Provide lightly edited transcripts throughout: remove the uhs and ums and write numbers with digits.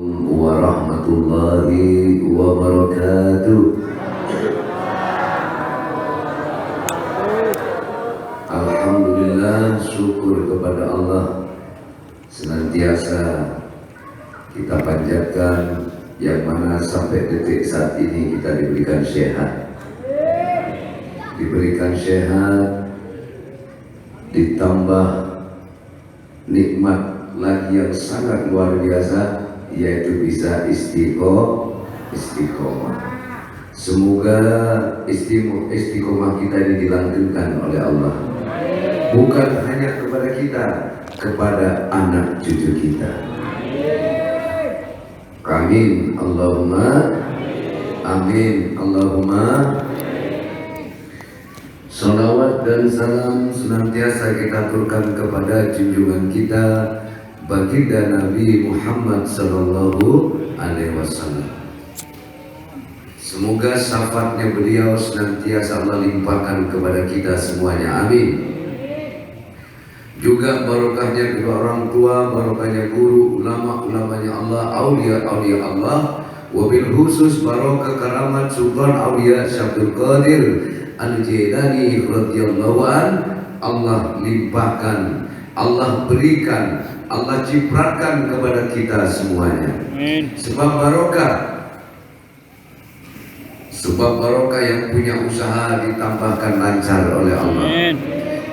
Warahmatullahi wabarakatuh. Alhamdulillah, syukur kepada Allah senantiasa kita panjatkan, yang mana sampai detik saat ini kita diberikan sehat, ditambah nikmat lagi yang sangat luar biasa, yaitu bisa istiqomah. Semoga istiqomah kita ini dilanggengkan oleh Allah, bukan hanya kepada kita, kepada anak cucu kita. Amin Allahumma amin Allahumma. Salawat dan salam senantiasa kita aturkan kepada junjungan kita baginda Nabi Muhammad sallallahu alaihi wasallam. Semoga syafaatnya beliau senantiasa Allah limpahkan kepada kita semuanya. Amin. Juga barokahnya kedua orang tua, barokahnya guru, ulama-ulamanya Allah, aulia-aulia Allah, wabil khusus barokah karamat Sultan Aulia Syabdul Qadir Al-Jilani radhiyallahu an. Allah limpahkan, Allah berikan, Allah cipratkan kepada kita semuanya. Sebab barokah yang punya usaha ditambahkan lancar oleh Allah.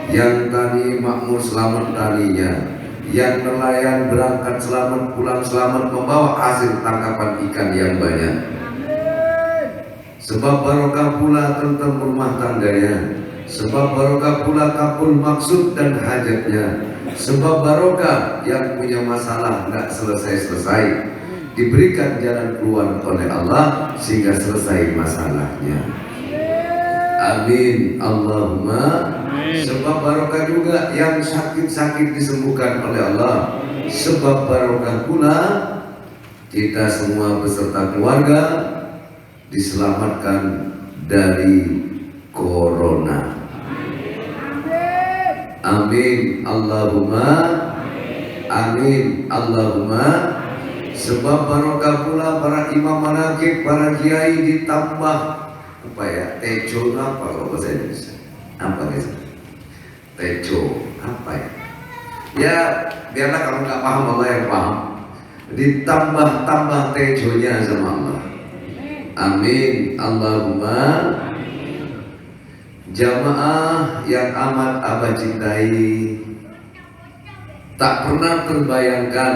Yang tani makmur selamat taninya, yang nelayan berangkat selamat, pulang selamat, membawa hasil tangkapan ikan yang banyak. Sebab barokah pula tentang rumah tangganya, sebab barokah pula kabul maksud dan hajatnya. Sebab barokah yang punya masalah nggak selesai-selesai, diberikan jalan keluar oleh Allah sehingga selesai masalahnya. Amin Allahumma. Sebab barokah juga yang sakit-sakit disembuhkan oleh Allah. Sebab barokah pula kita semua beserta keluarga diselamatkan dari corona. Amin Allahumma amin Allahumma. Sebab barokah pula para imam manaqib, para kiai ditambah tejo apa kalau bahasa Indonesia? Apa guys? Tejo apa ya? Ya biarlah kalau nggak paham Allah yang paham. Ditambah tejonya sama Allah. Amin Allahumma. Jamaah yang amat abah cintai, tak pernah terbayangkan,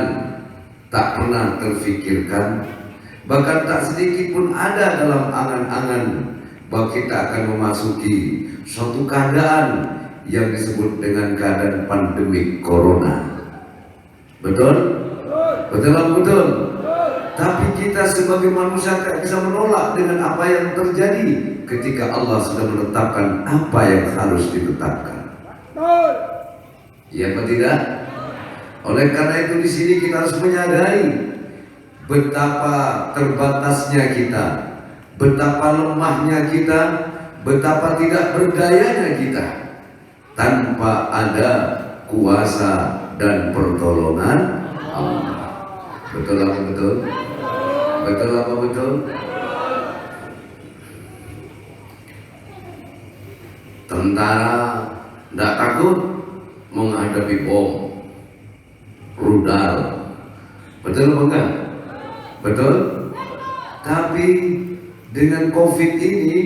tak pernah terfikirkan, bahkan tak sedikit pun ada dalam angan-angan bahwa kita akan memasuki suatu keadaan yang disebut dengan keadaan pandemi corona. Betul? Betul. Tapi kita sebagai manusia tidak bisa menolak dengan apa yang terjadi ketika Allah sudah menetapkan apa yang harus ditetapkan. Iya apa tidak? Oleh karena itu di sini kita harus menyadari betapa terbatasnya kita, betapa lemahnya kita, betapa tidak berdayanya kita tanpa ada kuasa dan pertolongan Allah. Betul apa betul? Betul apa betul? Tentara tidak takut menghadapi bom, rudal. Betul apa enggak? Betul? Tapi dengan COVID ini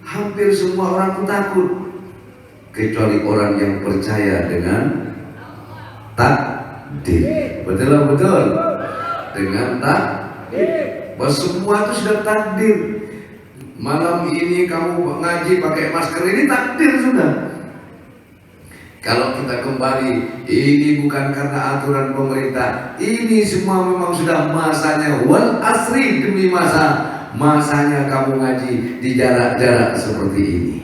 hampir semua orang takut, kecuali orang yang percaya dengan takdir. Betul apa betul? Dengan takdir, bahwa semua itu sudah takdir. Malam ini kamu ngaji pakai masker, ini takdir sudah. Kalau kita kembali, ini bukan karena aturan pemerintah, ini semua memang sudah masanya. Wal asri, demi masanya kamu ngaji di jarak-jarak seperti ini.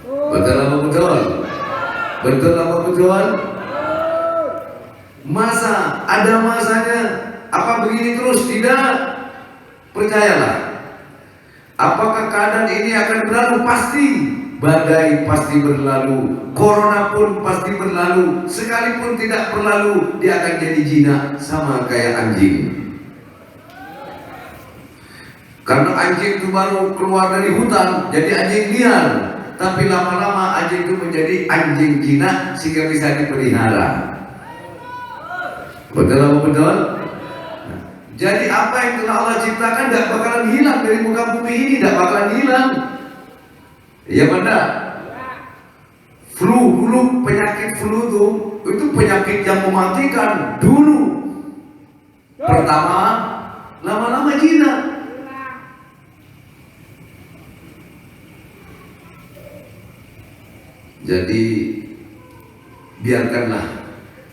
Betul apa betul? Betul apa betul? Masa ada masanya. Apa begini terus? Tidak. Percayalah. Apakah keadaan ini akan berlalu? Pasti. Badai pasti berlalu, corona pun pasti berlalu. Sekalipun tidak berlalu, dia akan jadi jinak sama kayak anjing. Karena anjing itu baru keluar dari hutan jadi anjing liar, tapi lama-lama anjing itu menjadi anjing jinak sehingga bisa dipelihara. Betul apa betul? Jadi apa yang telah Allah ciptakan tidak bakalan hilang dari muka bumi ini, tidak bakalan hilang. Iya benar. Flu dulu, penyakit flu itu penyakit yang mematikan dulu. Pertama, lama-lama jinak. Jadi biarkanlah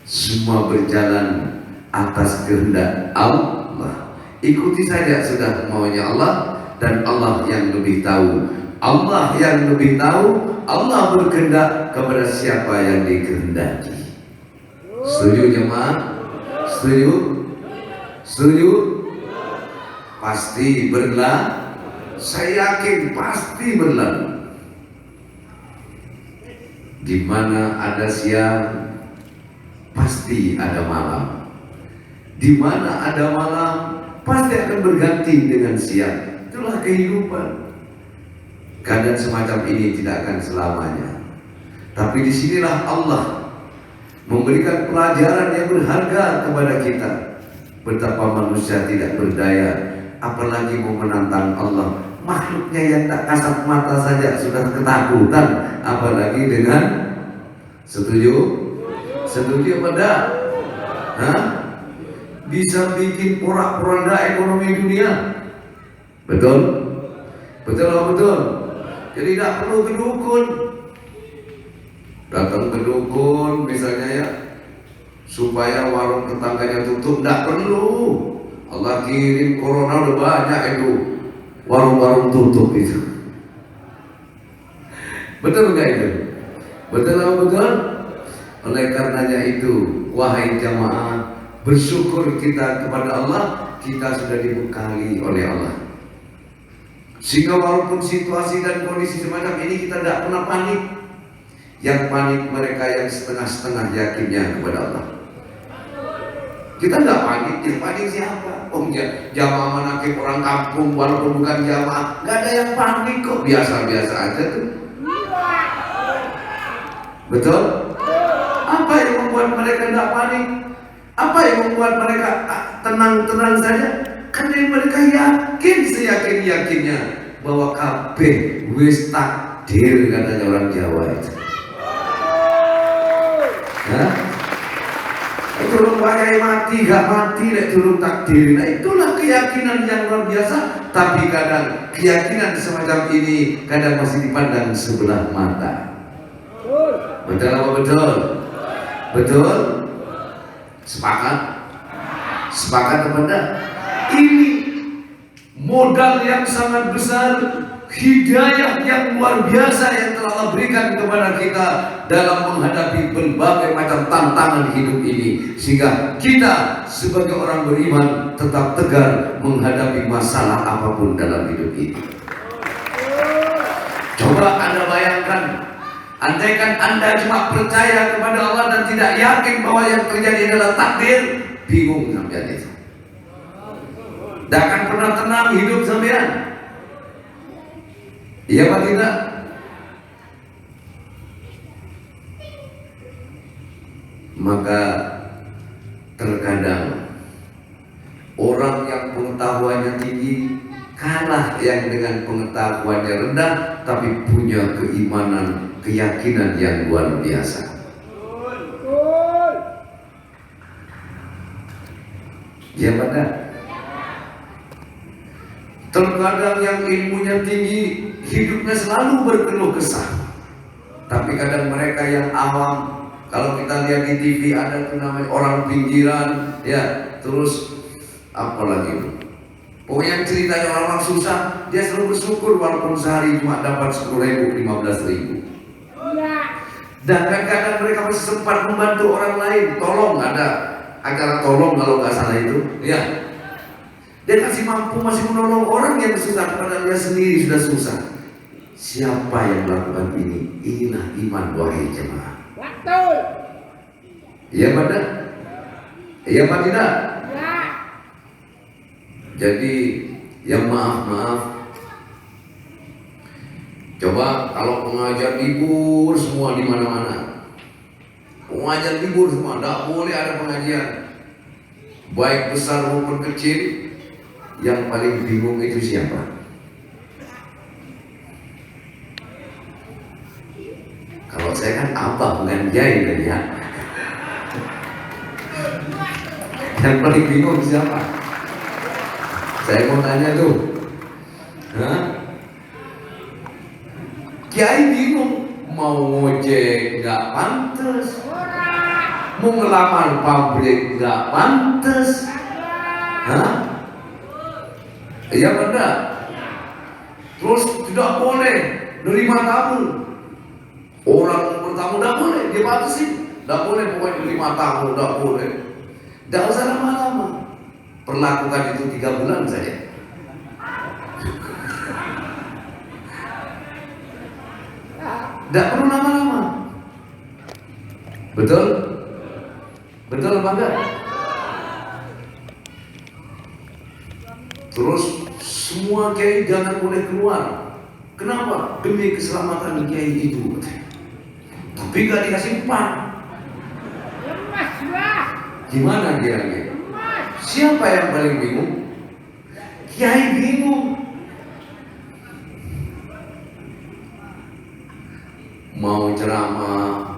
semua berjalan atas kehendak Allah. Ikuti saja sudah maunya Allah, dan Allah yang lebih tahu. Allah yang lebih tahu. Allah berkehendak kepada siapa yang dikehendaki. Setuju jemaah? Setuju? Setuju? Pasti berlalu. Saya yakin pasti berlalu. Di mana ada siang, pasti ada malam. Di mana ada malam, pasti akan berganti dengan siang. Itulah kehidupan. Keadaan semacam ini tidak akan selamanya. Tapi disinilah Allah memberikan pelajaran yang berharga kepada kita. Betapa manusia tidak berdaya, apalagi mau menantang Allah. Makhluknya yang tak kasat mata saja sudah ketakutan, apalagi dengan setuju? Setuju apa enggak? Hah? Bisa bikin porak-poranda ekonomi dunia. Betul? Betul apa betul? Jadi tidak perlu ke dukun. Datang ke dukun misalnya ya, supaya warung tetangganya tutup, tidak perlu. Allah kirim corona udah banyak itu, warung-warung tutup itu. Betul nggak itu? Betul apa betul? Oleh karenanya itu, wahai jamaah, bersyukur kita kepada Allah, kita sudah dibekali oleh Allah. Sehingga walaupun situasi dan kondisi semacam ini kita tidak pernah panik. Yang panik mereka yang setengah-setengah yakinnya kepada Allah. Kita tidak panik, yang panik siapa? Oh ya, jamaah manakib orang kampung walaupun bukan jamaah, nggak ada yang panik kok, biasa-biasa aja tuh. Betul? Apa yang membuat mereka tidak panik? Apa yang membuat mereka tenang-tenang saja? Karena mereka yakin seyakin-yakinnya bahwa kabeh wis takdir, katanya orang Jawa itu. Hah? Turun pakai mati, gak mati, turun takdir. Nah itulah keyakinan yang luar biasa. Tapi kadang keyakinan semacam ini kadang masih dipandang sebelah mata. Betul apa betul? Betul? Sepakat? Sepakat apa enggak? Ini modal yang sangat besar, hidayah yang luar biasa yang telah Allah berikan kepada kita dalam menghadapi berbagai macam tantangan hidup ini, sehingga kita sebagai orang beriman tetap tegar menghadapi masalah apapun dalam hidup ini. Coba Anda bayangkan, andaikan Anda cuma percaya kepada Allah dan tidak yakin bahwa yang terjadi adalah takdir, bingung sampai itu. Tidak akan pernah tenang hidup sampean. Iya apa tidak? Maka terkadang orang yang pengetahuannya tinggi kalah yang dengan pengetahuannya rendah, tapi punya keimanan, keyakinan yang luar biasa. Iya pada? Terkadang yang ilmunya tinggi, hidupnya selalu berkeluh kesah. Tapi kadang mereka yang awam, kalau kita lihat di TV ada tuh namanya orang pinggiran, ya, terus apa lagi? Pokoknya ceritanya orang susah, dia selalu bersyukur walaupun sehari cuma dapat 10.000, 15.000. Dan kadang-kadang mereka masih sempat membantu orang lain, tolong, ada acara tolong kalau nggak salah itu, ya. Dia masih mampu, masih menolong orang yang susah, padahal dia sendiri sudah susah. Siapa yang melakukan ini? Inilah iman, wahai jemaah. Betul. Iya pada? Iya apa tidak? Ya. Jadi Yang maaf-maaf, coba kalau pengajian libur semua di mana-mana, pengajian libur semua, tidak boleh ada pengajian, baik besar maupun kecil. Yang paling bingung itu siapa? Kalau saya kan abah bukan kiai kan ya. Yang paling bingung siapa? Saya mau tanya tuh, kiai bingung, mau ngojek nggak pantas, mau ngelamar pabrik nggak pantas, iya benar. Terus tidak boleh nerima tamu. Orang bertamu tidak boleh, dia batasi. Tidak boleh pokoknya nerima tamu, tidak boleh. Tidak usah lama-lama. Perlakukan itu 3 bulan saja. Tidak perlu lama-lama. Betul? Betul apa enggak? Terus semua kiai jangan boleh keluar. Kenapa? Demi keselamatan kiai itu. Tapi gak dikasih umpan. Gimana kira-kira? Siapa yang paling bingung? Kiai bingung. Mau ceramah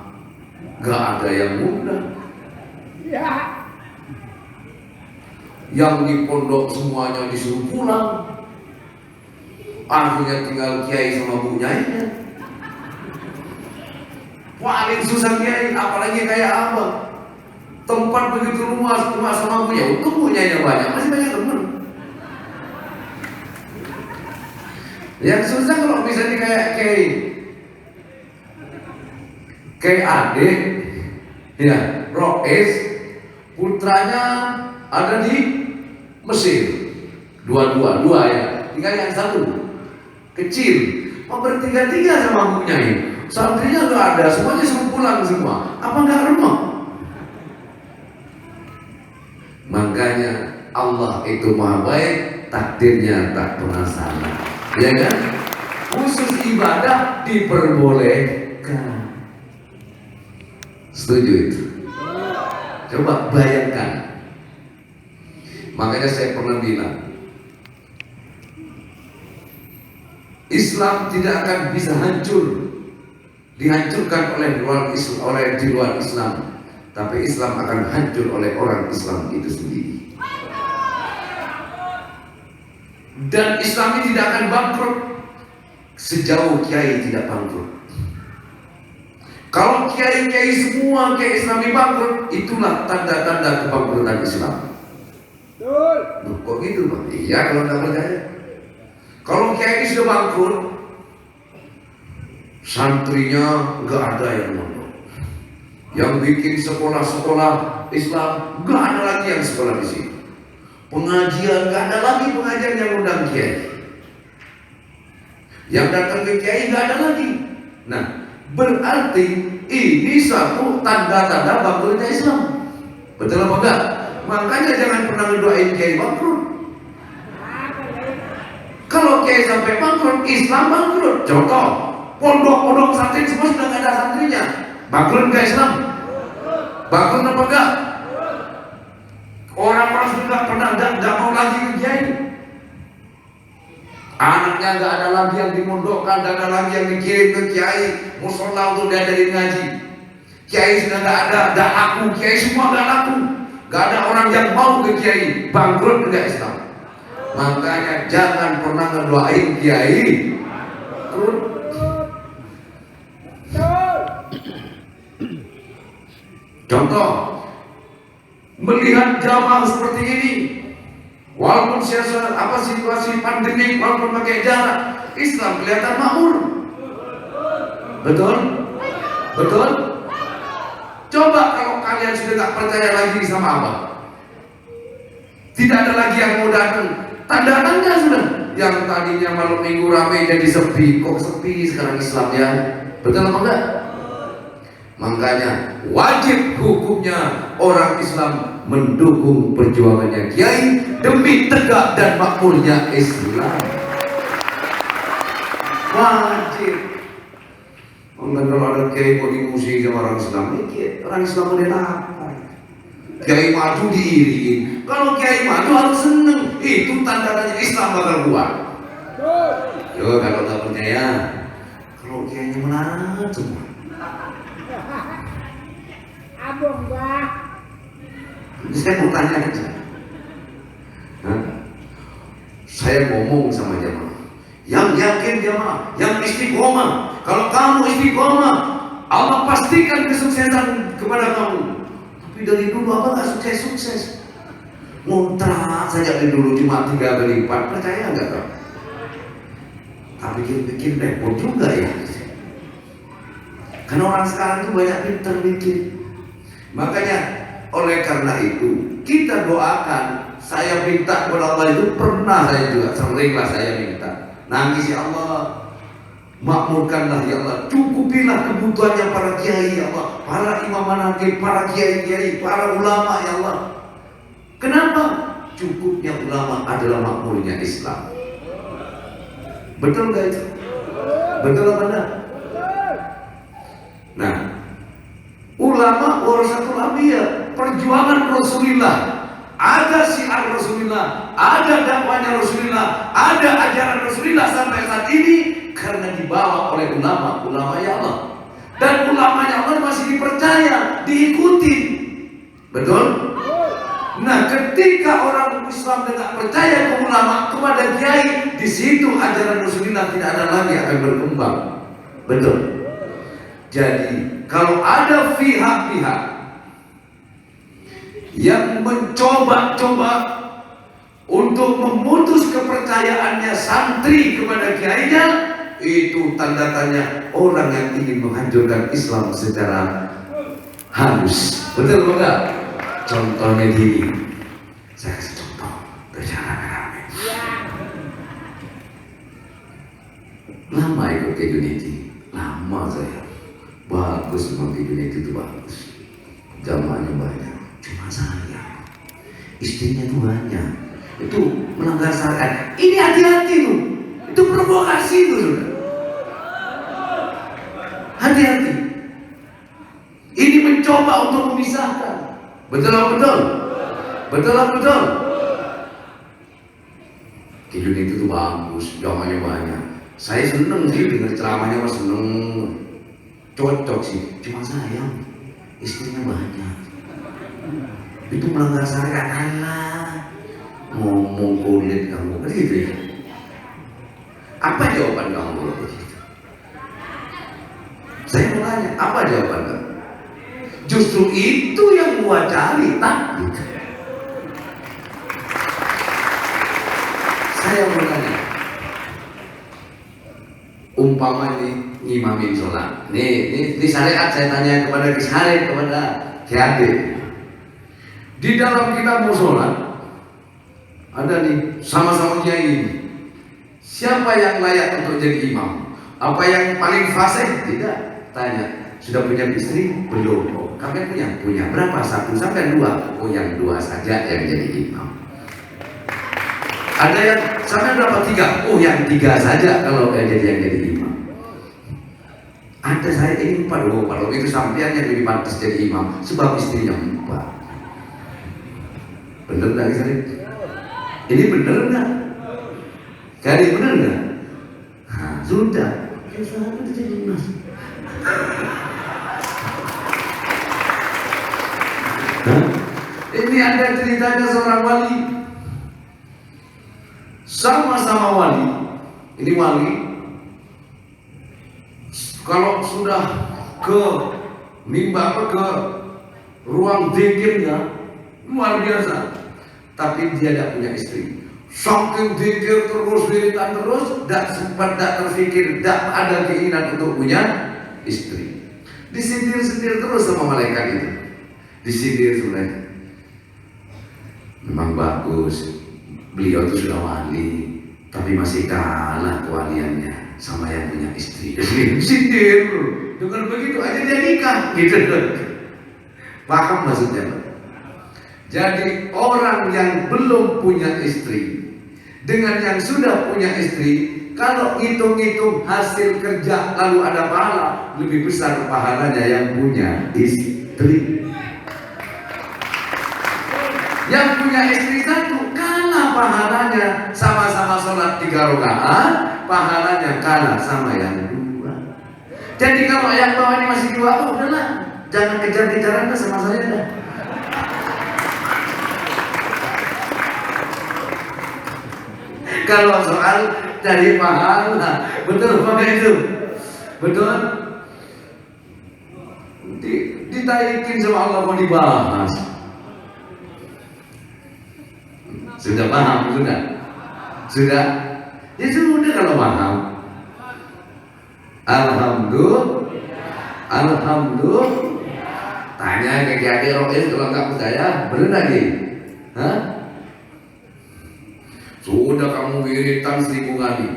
gak ada yang mudah. Yang di pondok semuanya disuruh pulang. Akhirnya tinggal kiai sama bu nyainya. Paling susah kiai, apalagi kayak abang. Tempat begitu luas, rumah sama punya, untung punyanya banyak, masih banyak teman. Yang susah kalau misalnya kayak adik, ya, Rois, putranya ada di Mesir, dua ya, tinggal yang satu kecil, mau bertiga-tiga sama punyanya, santrinya nggak ada, semuanya suruh pulang semua, apa nggak remuk? Makanya Allah itu maha baik, takdirnya tak pernah salah, ya kan? Khusus ibadah diperbolehkan. Setuju itu? Coba bayangkan. Makanya saya pernah bilang, Islam tidak akan bisa dihancurkan oleh di luar Islam. Tapi Islam akan hancur oleh orang Islam itu sendiri. Dan Islam ini tidak akan bangkrut sejauh kiai tidak bangkrut. Kalau kiai-kiai semua kiai Islam bangkrut, itulah tanda-tanda kebangkrutan Islam. Kok gitu Pak? Iya kalau tidak percaya. Kalau kiai ini sudah bangkrut, santrinya nggak ada yang mondok. Yang bikin sekolah-sekolah Islam nggak ada lagi yang sekolah di sini. Pengajian nggak ada lagi pengajian yang undang kiai. Yang datang ke kiai nggak ada lagi. Nah, berarti ini satu tanda-tanda bangkrutnya Islam. Betul apa enggak? Makanya jangan pernah ngedoain kiai bangkrut. Kalau kiai sampai bangkrut, Islam bangkrut. Contoh, pondok-pondok santri semua sudah nggak ada santrinya. Bangkrut nggak Islam? Bangkrut apa enggak? Orang-orang sudah nggak mau lagi ke kiai. Anaknya nggak ada lagi yang dimondokkan, nggak ada lagi yang dikirim ke kiai. Musola untuk diajarin ngaji. Kiai sudah nggak ada, nggak laku. Kiai semua nggak laku. Nggak ada orang yang mau ke kiai. Bangkrut nggak Islam? Makanya jangan pernah ngedoain kiai. Contoh, melihat jamaah seperti ini, walaupun situasi pandemi, walaupun pakai jarak, Islam kelihatan makmur. Betul? Betul? Coba kalau kalian sudah tak percaya lagi sama Allah, tidak ada lagi yang mau datang, tanda-tanda sudah. Yang tadinya malam minggu ramai jadi sepi, kok sepi sekarang Islamnya? Betul apa enggak? Makanya wajib hukumnya orang Islam mendukung perjuangannya Kiai demi tegak dan makmurnya Islam. Wajib. Mungkin kalau ada Kiai mau dimusuhi sama orang Islam, orang Islam udah apa? Kiai maju diiringin. Kalau Kiai maju harus seneng. Itu tanda-tandanya Islam bakal kuat. Yo, kalau nggak percaya, kalau Kiai menang semua. Abang bah. Saya mau tanya aja. Saya ngomong sama jamaah, yang yakin jamaah, yang istiqomah. Kalau kamu istiqomah, Allah pastikan kesuksesan kepada kamu. Tapi dari dulu apa nggak sukses-sukses? Ngontrak saja dari dulu cuma 3 kali lipat, percaya nggak kak? Tapi pikir-pikir repot juga ya. Karena orang sekarang itu banyak pintar mikir. Makanya oleh karena itu kita doakan. Saya minta kepada Allah itu pernah saya juga seringlah saya minta. Nangis ya Allah, makmurkanlah ya Allah, cukupilah kebutuhannya para kiai ya Allah, para imam manaqib, para kiai-kiai, para ulama ya Allah. Kenapa? Cukupnya ulama adalah makmurnya Islam. Betul nggak itu? Betul apa enggak? Nah, ulama warasatul anbiya, perjuangan Rasulullah, ada syiar Rasulullah, ada dakwahnya Rasulullah, ada ajaran Rasulullah sampai saat ini karena dibawa oleh ulama ya Allah. Dan ulamanya Allah masih dipercaya, diikuti. Betul? Nah, ketika orang Islam tidak percaya ke ulama, kepada kiai, di situ ajaran Rasulullah tidak ada lagi akan berkembang. Betul? Jadi, kalau ada pihak-pihak yang mencoba-coba untuk memutus kepercayaannya santri kepada kiainya, itu tanda tanya orang yang ingin menghancurkan Islam secara halus. Betul enggak? Contohnya gini, saya kasih contoh bicara rame. Lama ikut ke Unity, lama saya. Bagus memang ke Unity itu bagus. Jamaahnya banyak, cuma saya. Istrinya tuh banyak. Itu melanggar syariat. Ini hati-hati tuh. Itu provokasi tuh sudah. Hati-hati. Ini mencoba untuk memisahkan. Betul apa betul? Betul apa betul? Kehidupan itu tuh bagus, jamaahnya banyak. Saya seneng sih dengar ceramahnya, mas seneng, cocok sih. Cuma sayang, istrinya banyak. Itu melanggar syariat. Allah, ngomong kulit kamu, begitu ya? Apa jawaban kamu kalau begitu? Saya mau tanya, apa jawaban kamu? Justru itu yang gua cari takut. Saya mau tanya, umpama ngimamin sholat, nih syariat saya tanya kepada Kisharid, kepada Kiai. Di dalam kita mau sholat, ada nih sama-sama kiai ini. Siapa yang layak untuk jadi imam? Apa yang paling fasih? Tidak. Tanya, sudah punya istri? Belum. Oh, kalian punya berapa? 1 sampai 2. Oh, yang 2 saja yang jadi imam. Ada yang sampai berapa? 3. Oh, yang 3 saja kalau yang jadi imam. Ada saya ini 4. Oh, kalau itu sampean yang lebih pantas jadi imam sebab istrinya 4. Bener nggak Kisharid? Ini bener nggak? Jadi bener nggak? Nah, sudah. Itu jadi mas. Ini ada ceritanya seorang wali, sama-sama wali. Ini wali, kalau sudah ke mimbar, ke ruang zikirnya luar biasa, tapi dia tidak punya istri. Saking zikir terus, wiridan terus, tidak sempat, tidak terfikir, tidak ada keinginan untuk punya istri. Disindir-sindir terus sama malaikat itu. Disindir sebenarnya. Memang bagus, beliau itu sudah wali, tapi masih kalah kewaliannya sama yang punya istri. Disindir, dengan begitu aja dia nikah, gitu. Paham maksudnya? Jadi orang yang belum punya istri dengan yang sudah punya istri, kalau ngitung-ngitung hasil kerja lalu ada pahala, lebih besar pahalanya yang punya istri. Yang punya istri satu kalah pahalanya, sama-sama sholat 3 rakaat, pahalanya kalah sama yang 2. Jadi kalau yang bawah ini masih 2, oh udahlah, jangan kejar-kejaran sama saya dah. Kalau soal dari pahala, betul apa itu? Betul? Ditaikin sama Allah mau dibahas. Sudah paham? Sudah? Sudah? Ya sudah kalau paham. Alhamdulillah. Tanya ke Kiai Rois kalau nggak percaya, bener lagi? Hah? Sudah kamu wiritan 1000 kali.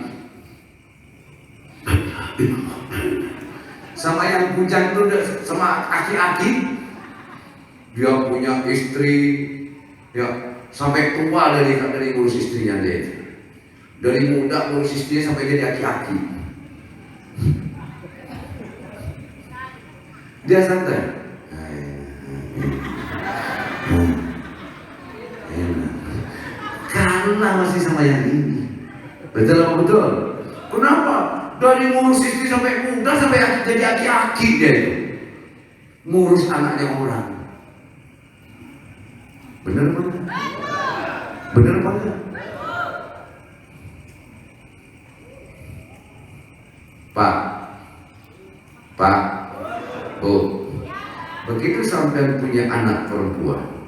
Sama yang bujang itu sama aki-aki, dia punya istri, ya sampai tua dari ngurus istrinya dia. Dari muda ngurus istrinya sampai jadi aki-aki. Dia santai. Karena masih sama yang ini. Betul apa betul? Kenapa? Dari ngurus istri sampai muda sampai jadi aki-aki dia itu. Ngurus anaknya orang. Bener apa enggak? Bener apa enggak? Pak, Bu, begitu sampai punya anak perempuan,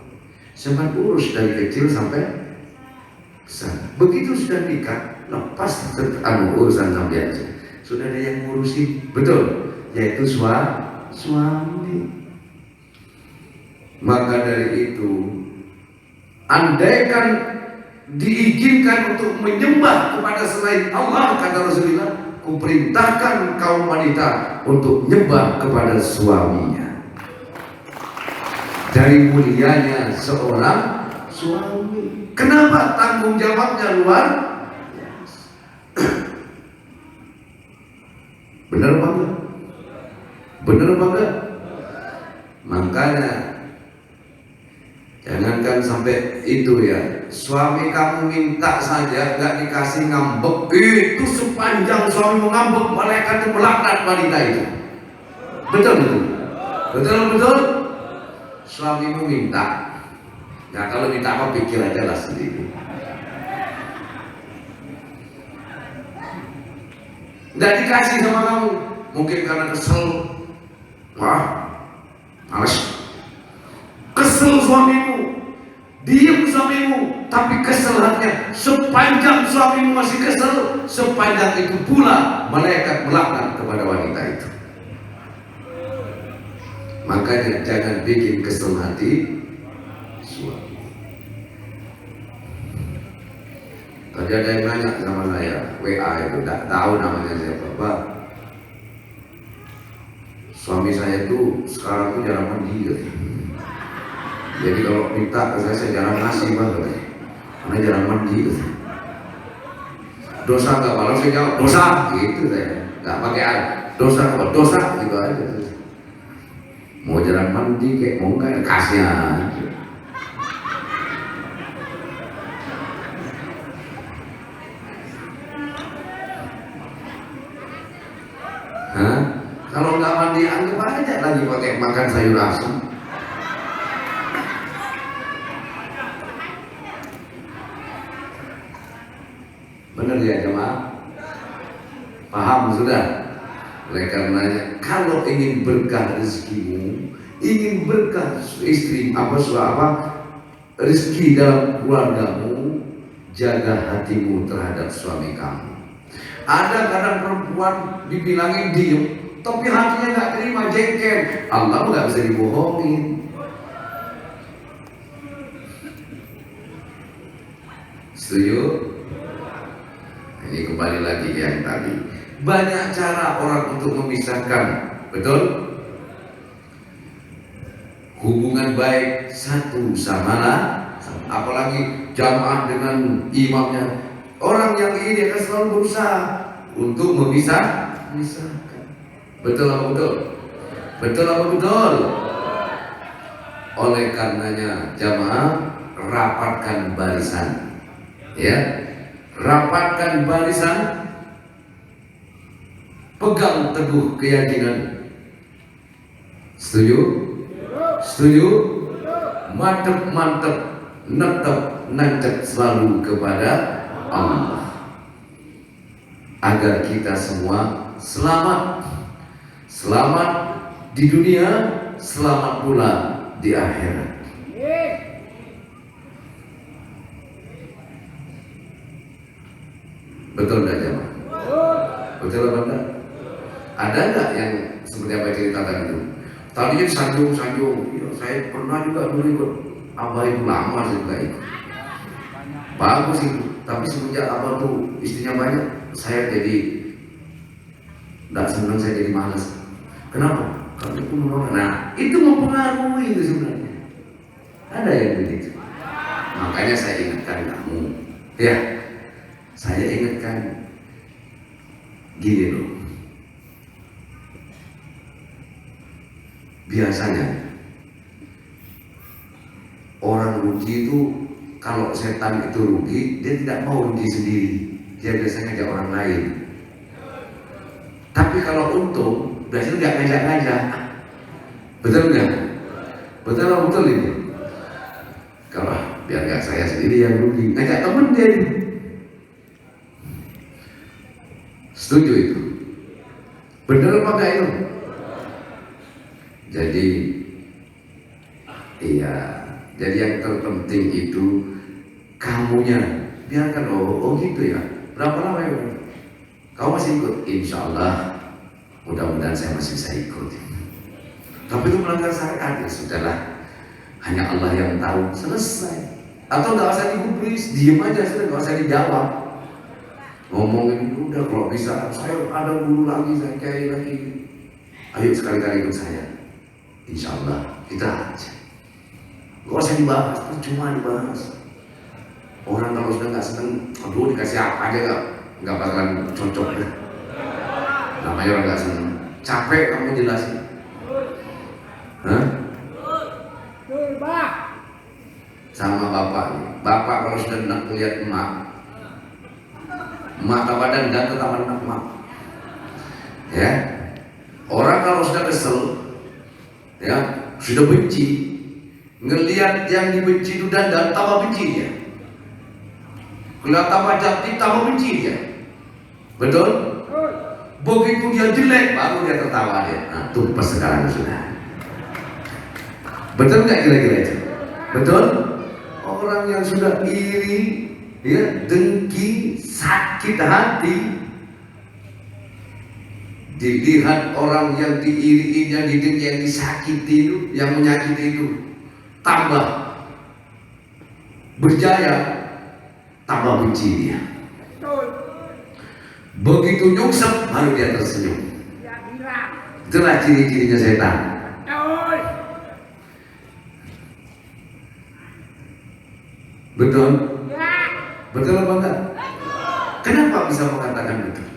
sempat urus dari kecil sampai besar. Begitu sudah nikah, lepas urusan sampai aja. Sudah ada yang ngurusin, betul, yaitu suami. Maka dari itu, andaikan diizinkan untuk menyembah kepada selain Allah, kata Rasulullah, kuperintahkan kaum wanita untuk menyembah kepada suaminya. Dari mulianya seorang suami. Kenapa? Tanggung jawabnya luar biasa. Benar apa enggak? Benar apa enggak? Makanya jangankan sampai itu ya, suami kamu minta saja nggak dikasih ngambek, itu sepanjang suami mengambek malaikat itu melaknat wanita itu. Betul betul, betul betul. Suamimu minta, nah kalau minta apa pikir aja lah sendiri. Nggak dikasih sama kamu, mungkin karena kesel, males. Kesel suamimu, diam suamimu, tapi kesel hatinya. Sepanjang suamimu masih kesel, sepanjang itu pula malaikat melaknat kepada wanita itu. Makanya jangan bikin kesel hati suami. Tadi ada yang nanya sama saya, WA itu, tidak tahu namanya siapa, Pak. Suami saya itu sekarang tuh jarang mandi. Jadi kalau minta ke saya jarang ngasih banget, karena jarang mandi. Dosa nggak? Kalau saya jawab dosa, gitu saya nggak pakai air. Dosa apa? Dosa gitu aja. Mau jarang mandi kayak mau nggak kasih aja. Hah? Kalau nggak mandi anggap aja lagi pakai makan sayur asam. Benar ya jemaah? Paham sudah? Oleh karenanya kalau ingin berkah rezekimu, ingin berkah istri rezeki dalam keluargamu, jaga hatimu terhadap suami kamu. Ada kadang perempuan dibilangin diem, tapi hatinya nggak terima, jengkel. Allah nggak bisa dibohongin. Setuju? Ini kembali lagi ke yang tadi. Banyak cara orang untuk memisahkan, betul? hubungan baik satu sama lain. Apalagi jamaah dengan imamnya. Orang yang ini akan selalu berusaha untuk memisahkan. Betul apa betul? Betul apa betul? Oleh karenanya jamaah, rapatkan barisan, ya, rapatkan barisan, pegang teguh keyakinan. Setuju? Setuju? Mantep, netep, nancep selalu kepada Allah, agar kita semua selamat, selamat di dunia, selamat pula di akhirat. Betul nggak jemaah? Betul apa enggak? Ada nggak yang seperti apa cerita tadi itu? Tadinya sanjung, ya, saya pernah juga dulu ikut abah itu, lama saya juga ikut. Bagus itu, tapi semenjak abah tuh istrinya banyak, saya jadi nggak senang, saya jadi malas. Kenapa? Karena itu menolak. Nah, itu mempengaruhi itu sebenarnya. Ada yang begitu. Makanya saya ingatkan kamu, ya, saya ingatkan gini loh. Biasanya orang rugi itu, kalau setan itu rugi, dia tidak mau rugi sendiri, dia biasanya ngajak orang lain. Tapi kalau untung, biasanya nggak ngajak-ngajak. Betul nggak? Betul atau betul ini? Kalau biar nggak saya sendiri yang rugi, ngajak temen dia. Setuju itu? Benar apa enggak itu? Jadi, iya. Jadi yang terpenting itu kamunya, biarkan. Oh gitu ya. Berapa lama ya? Kau masih ikut? Insya Allah, mudah-mudahan saya masih bisa ikut. Tapi itu melanggar syariat, ya sudahlah. Hanya Allah yang tahu. Selesai. Atau nggak usah digubris, diem aja sudah, nggak usah dijawab. Ngomongin udah, kalau bisa saya ada dulu lagi, saya kayak lagi. Ayo sekali-kali ikut saya. Insya Allah kita aja. Gak usah dibahas, cuma dibahas. Orang kalau sudah nggak seneng, aduh dikasih apa aja nggak bakalan cocok ya. Namanya orang nggak seneng, capek kamu jelasin. Hah? Sama bapak nih. Bapak kalau sudah enak melihat emak badan dan ketahuan emak. Ya, orang kalau sudah kesel, ya, sudah benci, ngelihat yang dibenci itu dan tambah benci dia. Kalau tambah jati tambah benci dia. Betul? Begitu dia jelek baru dia tertawa dia. Nah, tumpes sekarang sudah. Betul nggak kira-kira itu? Betul? Orang yang sudah iri, ya, dengki, sakit hati, dilihat orang yang diiri, yang didengki, yang disakiti itu, yang menyakiti itu, tambah berjaya, tambah benci dia. Begitu nyungsep baru dia tersenyum. Itulah ciri-cirinya setan. Betul? Betul apa enggak? Kenapa bisa mengatakan betul?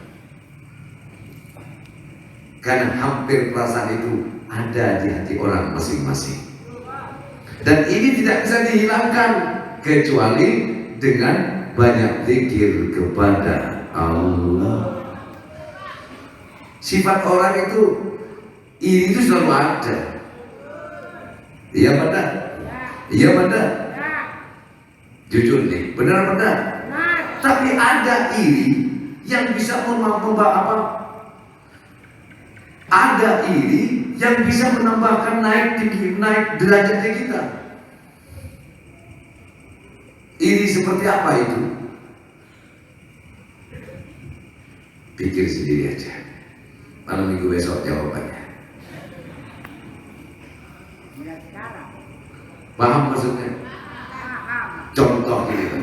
Karena hampir perasaan itu ada di hati orang masing-masing. Dan ini tidak bisa dihilangkan kecuali dengan banyak zikir kepada Allah. Sifat orang itu iri itu selalu ada. Iya benar? Iya benar? Jujur nih, benar benar. Tapi ada iri yang bisa ada iri yang bisa menambahkan naik derajatnya kita. Iri seperti apa itu? Pikir sendiri aja. Malam minggu besok jawabannya. Paham maksudnya? Contoh gitu.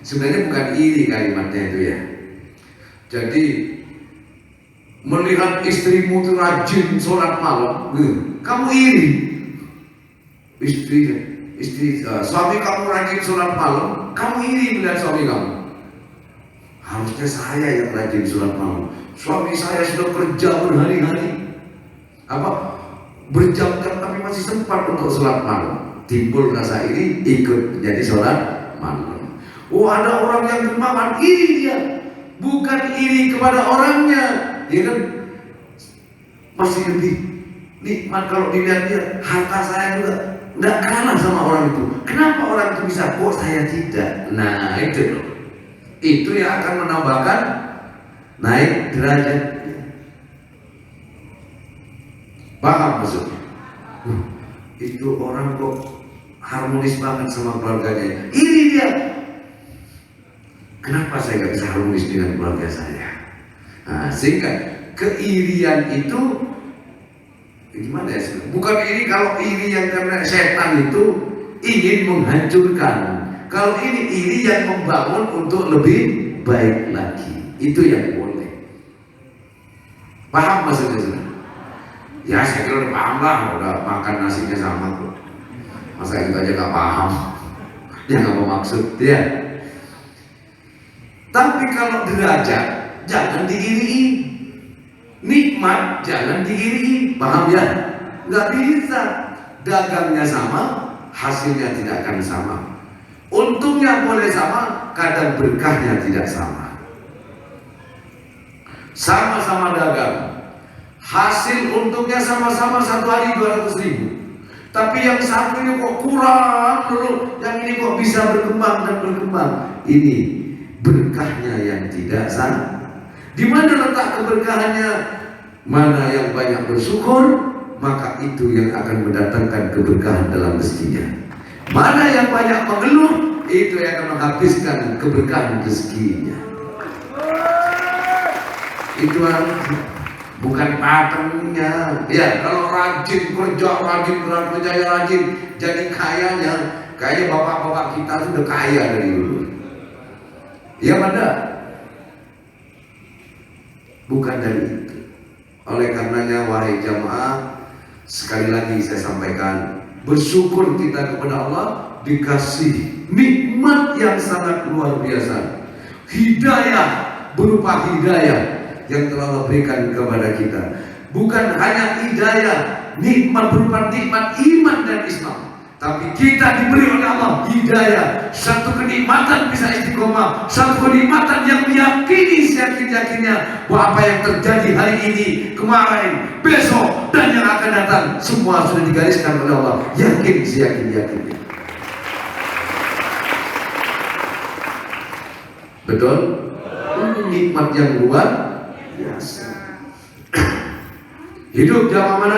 Sebenarnya bukan iri kalimatnya itu ya. Jadi melihat istrimu itu rajin sholat malam, kamu iri. Suami kamu rajin sholat malam, kamu iri melihat suami kamu. Harusnya saya yang rajin sholat malam. Suami saya sudah kerja berhari-hari, berjam-jam tapi masih sempat untuk sholat malam. Timbul rasa iri, ikut jadi sholat malam. Oh, ada orang yang dermawan, iri dia. Bukan iri kepada orangnya, ya kan? Masih lebih nikmat kalau dilihat dia. Harta saya juga nggak kalah sama orang itu. Kenapa orang itu bisa, kok saya tidak? Nah itu loh. Itu yang akan menambahkan naik derajat. Paham maksudnya? Itu orang kok harmonis banget sama keluarganya. Ini dia. Kenapa saya nggak bisa harmonis dengan keluarga saya? Nah, sehingga keirian itu gimana ya? Bukan iri, kalau iri yang karena setan itu ingin menghancurkan. Kalau ini iri yang membangun untuk lebih baik lagi. Itu yang boleh. Paham maksudnya? Ya saya kira udah paham lah, udah makan nasinya sama kok. Masa itu aja gak paham? Ya gak mau maksud ya. Tapi kalau derajat jangan diiri, nikmat jangan diiri, paham ya? Gak bisa. Dagangnya sama, hasilnya tidak akan sama. Untungnya boleh sama, kadang berkahnya tidak sama. Sama-sama dagang, hasil untungnya sama-sama satu hari 200.000. Tapi yang satu ini kok kurang dulu, yang ini kok bisa berkembang dan berkembang. Ini berkahnya yang tidak sama. Di mana letak keberkahannya? Mana yang banyak bersyukur, maka itu yang akan mendatangkan keberkahan dalam rezekinya. Mana yang banyak mengeluh, itu yang akan menghabiskan keberkahan rezekinya. Itu bukan patentnya. Ya, kalau rajin kerja, rajin kerja, rajin jadi kayanya, kayak bapak-bapak kita sudah kaya dari dulu. Ya benar. Bukan dari itu. Oleh karenanya wahai jamaah, sekali lagi saya sampaikan, bersyukur kita kepada Allah dikasih nikmat yang sangat luar biasa. Hidayah berupa hidayah yang telah Allah berikan kepada kita. Bukan hanya hidayah, nikmat berupa nikmat iman dan Islam, tapi kita diberi oleh Allah hidayah, satu kenikmatan bisa istiqomah, satu kenikmatan yang meyakini seyakin-yakinnya bahwa apa yang terjadi hari ini, kemarin, besok, dan yang akan datang semua sudah digariskan oleh Allah. Yakin seyakin-yakinnya. Betul? Ini nikmat yang luar biasa. Hidup zaman mana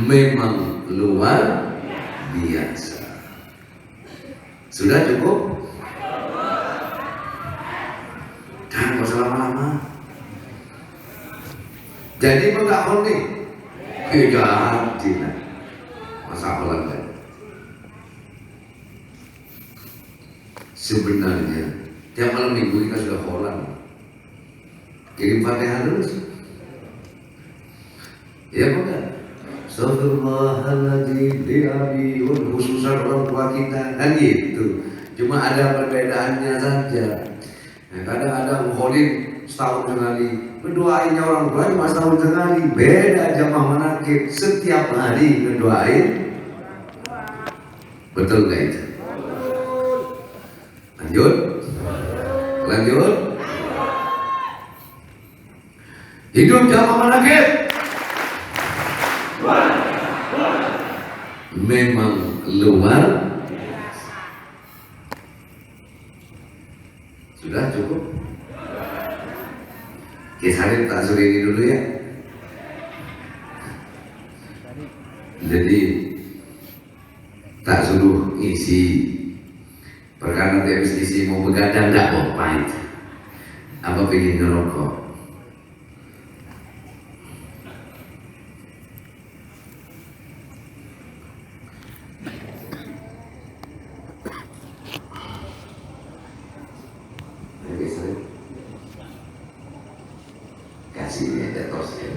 memang luar biasa. Sudah cukup? Jangan usah lama-lama. Jadi enggak nih? Tidak. Masa Holanda. Sebenarnya tiap malam minggu kita sudah Holland. Kirim Fatihah dulu. Ya bukan? Astagfirullahaladzim li'abi wal khususan orang tua kita, kan gitu. Cuma ada perbedaannya saja. Nah, kadang-kadang Holin setahun sekali, mendoainya orang tua cuma setahun sekali. Beda jamaah manakib, setiap hari mendoain. Betul nggak itu? Lanjut. Hidup jamaah manakib memang luar biasa. Sudah cukup? Kisarin tak suruh ini dulu ya. Jadi tak suruh isi. Perkara nanti habis isi mau begadang gak mau pahit. Apa pengen ngerokok? Kasih ini ada tos ya.